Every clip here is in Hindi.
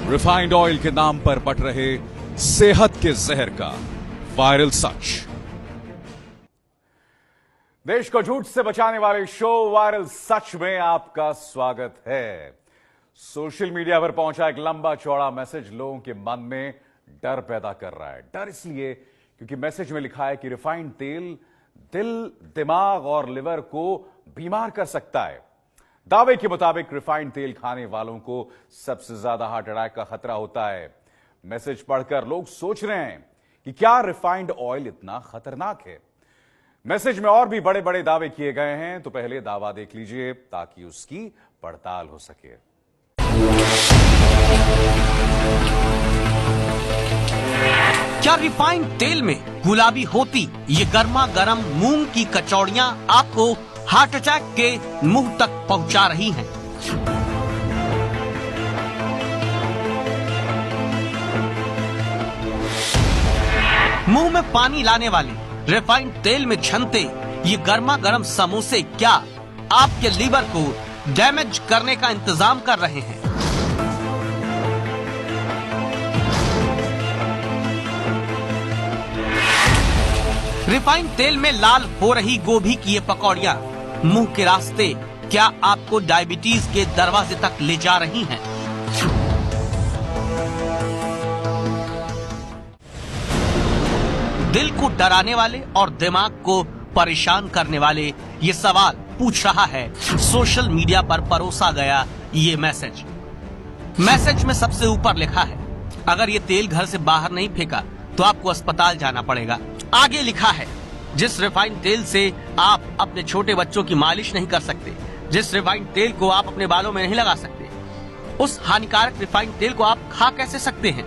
रिफाइंड ऑयल के नाम पर बट रहे सेहत के जहर का वायरल सच। देश को झूठ से बचाने वाले शो वायरल सच में आपका स्वागत है। सोशल मीडिया पर पहुंचा एक लंबा चौड़ा मैसेज लोगों के मन में डर पैदा कर रहा है। डर इसलिए क्योंकि मैसेज में लिखा है कि रिफाइंड तेल दिल, दिमाग और लिवर को बीमार कर सकता है। दावे के मुताबिक रिफाइंड तेल खाने वालों को सबसे ज्यादा हार्ट अटैक का खतरा होता है। मैसेज पढ़कर लोग सोच रहे हैं कि क्या रिफाइंड ऑयल इतना खतरनाक है। मैसेज में और भी बड़े बड़े दावे किए गए हैं, तो पहले दावा देख लीजिए ताकि उसकी पड़ताल हो सके। क्या रिफाइंड तेल में गुलाबी होती ये गर्मा गर्म मूंग की कचौड़ियां आपको हार्ट अटैक के मुंह तक पहुंचा रही हैं? मुंह में पानी लाने वाले रिफाइंड तेल में छनते ये गर्मा गर्म समोसे क्या आपके लीवर को डैमेज करने का इंतजाम कर रहे हैं? रिफाइंड तेल में लाल हो रही गोभी की ये पकौड़ियां मुंह के रास्ते क्या आपको डायबिटीज के दरवाजे तक ले जा रही हैं? दिल को डराने वाले और दिमाग को परेशान करने वाले ये सवाल पूछ रहा है सोशल मीडिया पर परोसा गया ये मैसेज। मैसेज में सबसे ऊपर लिखा है, अगर ये तेल घर से बाहर नहीं फेंका तो आपको अस्पताल जाना पड़ेगा। आगे लिखा है, जिस रिफाइंड तेल से आप अपने छोटे बच्चों की मालिश नहीं कर सकते, जिस रिफाइंड तेल को आप अपने बालों में नहीं लगा सकते, उस हानिकारक रिफाइंड तेल को आप खा कैसे सकते हैं?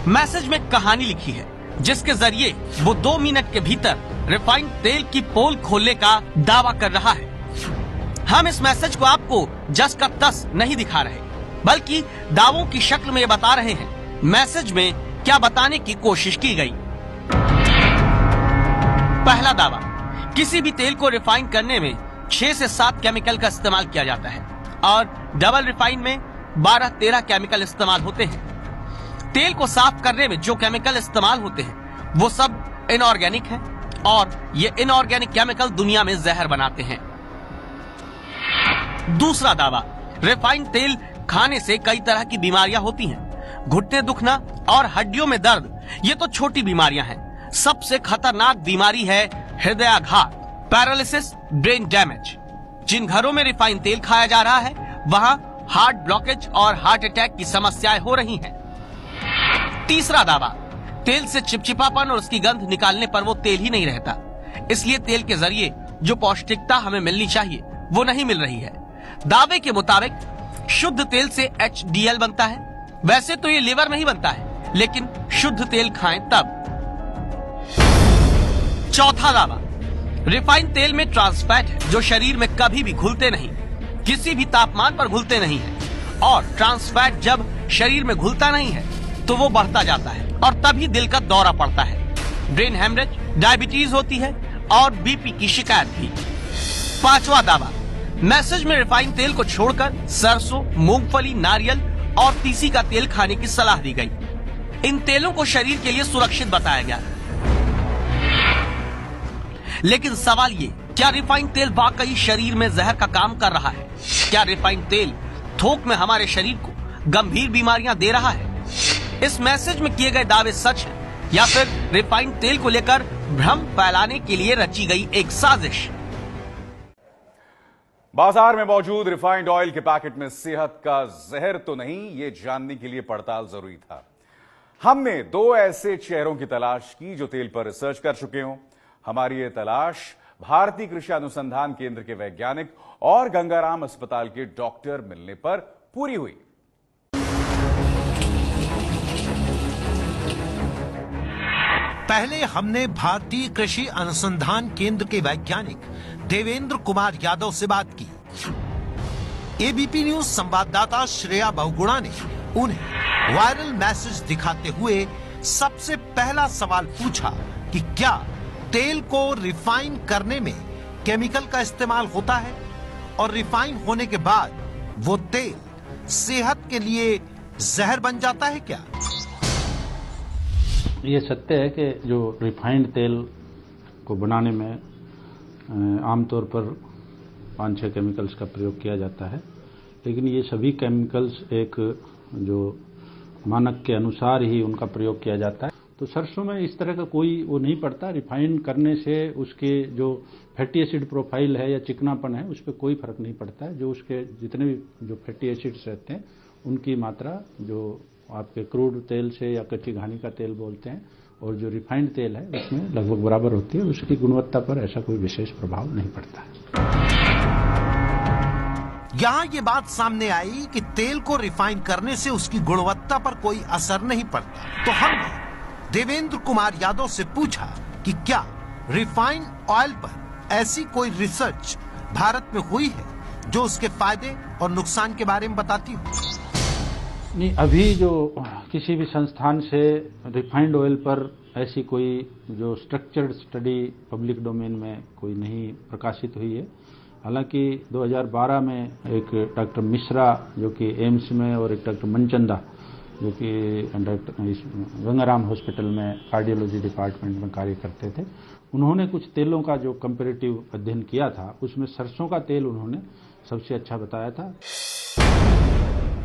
मैसेज में कहानी लिखी है जिसके जरिए वो 2 मिनट के भीतर रिफाइंड तेल की पोल खोलने का दावा कर रहा है। हम इस मैसेज को आपको जस का तस नहीं दिखा रहे, बल्कि दावों की शक्ल में बता रहे हैं। मैसेज में क्या बताने की कोशिश की गई? पहला दावा, किसी भी तेल को रिफाइन करने में 6 से 7 केमिकल का इस्तेमाल किया जाता है और डबल रिफाइन में 12-13 केमिकल इस्तेमाल होते हैं। तेल को साफ करने में जो केमिकल इस्तेमाल होते हैं वो सब इनऑर्गेनिक हैं और ये इनऑर्गेनिक केमिकल दुनिया में जहर बनाते हैं। दूसरा दावा, रिफाइंड तेल खाने से कई तरह की बीमारियां होती हैं। घुटने दुखना और हड्डियों में दर्द ये तो छोटी बीमारियां हैं। सबसे खतरनाक बीमारी है हृदयाघात, पैरालिसिस, ब्रेन डैमेज। जिन घरों में रिफाइंड तेल खाया जा रहा है वहां हार्ट ब्लॉकेज और हार्ट अटैक की समस्याएं हो रही हैं। तीसरा दावा, तेल से चिपचिपापन और उसकी गंध निकालने पर वो तेल ही नहीं रहता, इसलिए तेल के जरिए जो पौष्टिकता हमें मिलनी चाहिए वो नहीं मिल रही है। दावे के मुताबिक शुद्ध तेल से HDL बनता है। वैसे तो ये लिवर में ही बनता है, लेकिन शुद्ध तेल खाएं तब। चौथा दावा, रिफाइंड तेल में ट्रांस फैट है जो शरीर में कभी भी घुलते नहीं, किसी भी तापमान पर घुलते नहीं है। और ट्रांस फैट जब शरीर में घुलता नहीं है तो वो बढ़ता जाता है और तभी दिल का दौरा पड़ता है, ब्रेन हेमरेज, डायबिटीज होती है और BP की शिकायत भी। पांचवा दावा, मैसेज में रिफाइंड तेल को छोड़कर सरसों, मूंगफली, नारियल और तीसी का तेल खाने की सलाह दी गई। इन तेलों को शरीर के लिए सुरक्षित बताया गया। लेकिन सवाल ये, क्या रिफाइंड तेल वाकई शरीर में जहर का काम कर रहा है? क्या रिफाइंड तेल थोक में हमारे शरीर को गंभीर बीमारियां दे रहा है? इस मैसेज में किए गए दावे सच है या फिर रिफाइंड तेल को लेकर भ्रम फैलाने के लिए रची गई एक साजिश? बाजार में मौजूद रिफाइंड ऑयल के पैकेट में सेहत का जहर तो नहीं, ये जानने के लिए पड़ताल जरूरी था। हमने 2 ऐसे चेहरों की तलाश की जो तेल पर रिसर्च कर चुके हों। हमारी ये तलाश भारतीय कृषि अनुसंधान केंद्र के वैज्ञानिक और गंगाराम अस्पताल के डॉक्टर मिलने पर पूरी हुई। पहले हमने भारतीय कृषि अनुसंधान केंद्र के वैज्ञानिक देवेंद्र कुमार यादव से बात की। एबीपी न्यूज संवाददाता श्रेया बहुगुणा ने उन्हें वायरल मैसेज दिखाते हुए सबसे पहला सवाल पूछा कि क्या तेल को रिफाइन करने में केमिकल का इस्तेमाल होता है और रिफाइन होने के बाद वो तेल सेहत के लिए जहर बन जाता है क्या? ये सत्य है कि जो रिफाइंड तेल को बनाने में आमतौर पर 5-6 केमिकल्स का प्रयोग किया जाता है, लेकिन ये सभी केमिकल्स एक जो मानक के अनुसार ही उनका प्रयोग किया जाता है। तो सरसों में इस तरह का कोई वो नहीं पड़ता। रिफाइन करने से उसके जो फैटी एसिड प्रोफाइल है या चिकनापन है उस पर कोई फर्क नहीं पड़ता है। जो उसके जितने भी जो फैटी एसिड्स रहते हैं उनकी मात्रा जो आपके क्रूड तेल से या कच्ची घानी का तेल बोलते हैं और जो रिफाइंड तेल है उसमें लगभग बराबर होती है। उसकी गुणवत्ता पर ऐसा कोई विशेष प्रभाव नहीं पड़ता है। यहाँ ये बात सामने आई कि तेल को रिफाइन करने से उसकी गुणवत्ता पर कोई असर नहीं पड़ता। तो हमने देवेंद्र कुमार यादव से पूछा कि क्या रिफाइंड ऑयल पर ऐसी कोई रिसर्च भारत में हुई है जो उसके फायदे और नुकसान के बारे में बताती हो? नहीं, अभी जो किसी भी संस्थान से रिफाइंड ऑयल पर ऐसी कोई जो स्ट्रक्चर्ड स्टडी पब्लिक डोमेन में कोई नहीं प्रकाशित हुई है। हालांकि 2012 में एक डॉक्टर मिश्रा जो कि एम्स में और एक डॉक्टर मनचंदा जो कि गंगाराम हॉस्पिटल में कार्डियोलॉजी डिपार्टमेंट में कार्य करते थे, उन्होंने कुछ तेलों का जो कंपैरेटिव अध्ययन किया था उसमें सरसों का तेल उन्होंने सबसे अच्छा बताया था।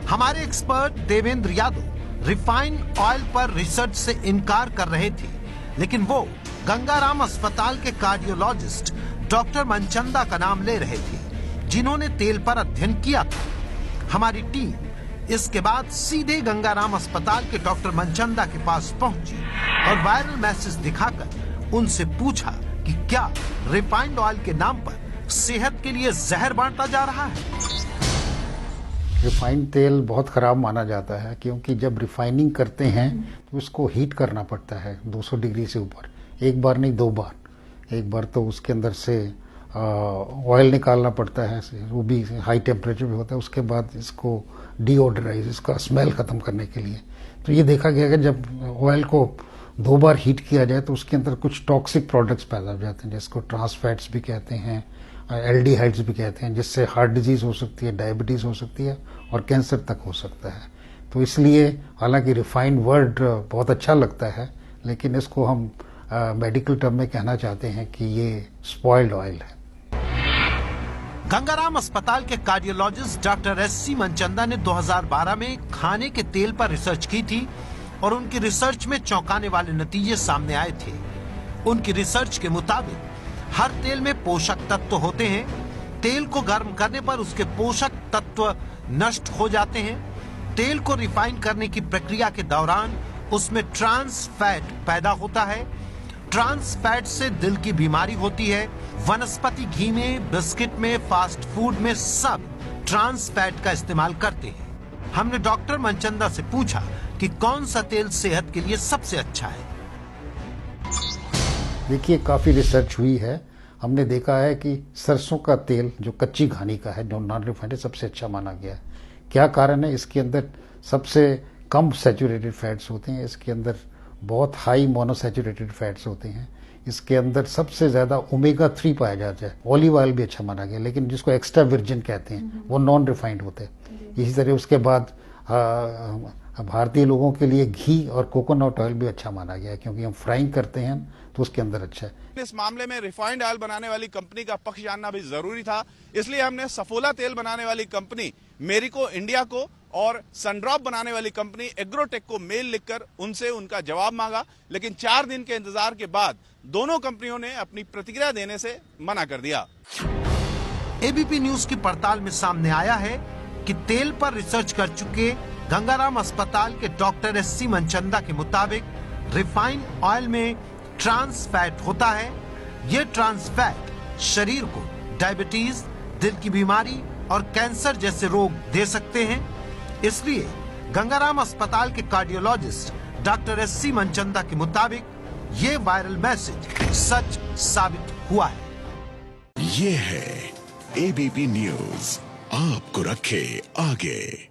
हमारे expert Devendra Yadav refined oil पर रिसर्च से इनकार कर रहे थे, लेकिन वो गंगाराम अस्पताल के कार्डियोलॉजिस्ट डॉक्टर मनचंदा का नाम ले रहे थे जिन्होंने तेल पर अध्ययन किया था। हमारी टीम इसके बाद सीधे गंगाराम अस्पताल के डॉक्टर मनचंदा के पास पहुंची और वायरल मैसेज दिखाकर उनसे पूछा कि क्या रिफाइंड ऑयल के नाम पर सेहत के लिए जहर बांटा जा रहा है। रिफाइंड तेल बहुत खराब माना जाता है क्योंकि जब रिफाइनिंग करते हैं तो उसको हीट करना पड़ता है 200 डिग्री से ऊपर, एक बार नहीं 2 बार। एक बार तो उसके अंदर से ऑयल निकालना पड़ता है, वो भी हाई टेम्परेचर पे होता है। उसके बाद इसको डीओडराइज, इसका स्मेल खत्म करने के लिए तो ये देखा गया कि जब ऑयल को 2 बार हीट किया जाए तो उसके अंदर कुछ टॉक्सिक प्रोडक्ट्स पैदा हो जाते हैं जिसको ट्रांस फैट्स भी कहते हैं, एल्डिहाइड्स भी कहते हैं, जिससे हार्ट डिजीज हो सकती है, डायबिटीज हो सकती है और कैंसर तक हो सकता है। तो इसलिए हालांकि रिफाइंड वर्ड बहुत अच्छा लगता है, लेकिन इसको हम मेडिकल टर्म में कहना चाहते हैं कि ये स्पॉइल्ड ऑयल है। गंगाराम अस्पताल के कार्डियोलॉजिस्ट डॉक्टर एससी मनचंदा ने 2012 में खाने के तेल पर रिसर्च की थी और उनकी रिसर्च में चौंकाने वाले नतीजे सामने आए थे। उनकी रिसर्च के मुताबिक हर तेल में पोषक तत्व होते हैं। तेल को गर्म करने पर उसके पोषक तत्व नष्ट हो जाते हैं। तेल को रिफाइन करने की प्रक्रिया के दौरान उसमें ट्रांस फैट पैदा होता है। ट्रांस फैट से दिल की बीमारी होती है। वनस्पति घी में, बिस्किट में, फास्ट फूड में सब ट्रांस फैट का इस्तेमाल करते हैं। हमने डॉक्टर मनचंदा से पूछा कि कौन सा तेल सेहत के लिए सबसे अच्छा है। देखिए, काफी रिसर्च हुई है। हमने देखा है कि सरसों का तेल जो कच्ची घानी का है, जो नॉन रिफाइंड, सबसे अच्छा माना गया है। क्या कारण है? इसके अंदर सबसे कम सैचुरेटेड फैट्स होते हैं, इसके अंदर बहुत हाई मोनोसैचुरेटेड फैट्स होते हैं, इसके अंदर सबसे ज्यादा ओमेगा 3 पाया जाता है। ऑलिव ऑयल भी अच्छा माना गया, लेकिन जिसको एक्स्ट्रा वर्जिन कहते हैं वो नॉन रिफाइंड होते हैं। इसी तरह उसके बाद भारतीय लोगों के लिए घी और कोकोनट ऑयल भी अच्छा माना गया है, क्योंकि हम फ्राइंग करते हैं तो उसके अंदर अच्छा है। इस मामले में रिफाइंड ऑयल बनाने वाली कंपनी का पक्ष जानना भी जरूरी था, इसलिए हमने सफोला तेल बनाने वाली कंपनी मेरिको इंडिया को और सनड्रॉप बनाने वाली कंपनी एग्रोटेक को मेल लिखकर उनसे उनका जवाब मांगा, लेकिन 4 दिन के इंतजार के बाद दोनों कंपनियों ने अपनी प्रतिक्रिया देने से मना कर दिया। एबीपी न्यूज की पड़ताल में सामने आया है कि तेल पर रिसर्च कर चुके गंगाराम अस्पताल के डॉक्टर एससी मनचंदा के मुताबिक रिफाइंड ऑयल में ट्रांस फैट होता है। ये ट्रांस फैट शरीर को डायबिटीज, दिल की बीमारी और कैंसर जैसे रोग दे सकते हैं। इसलिए गंगाराम अस्पताल के कार्डियोलॉजिस्ट डॉक्टर एससी मनचंदा के मुताबिक ये वायरल मैसेज सच साबित हुआ है। ये है एबीपी न्यूज, आपको रखे आगे।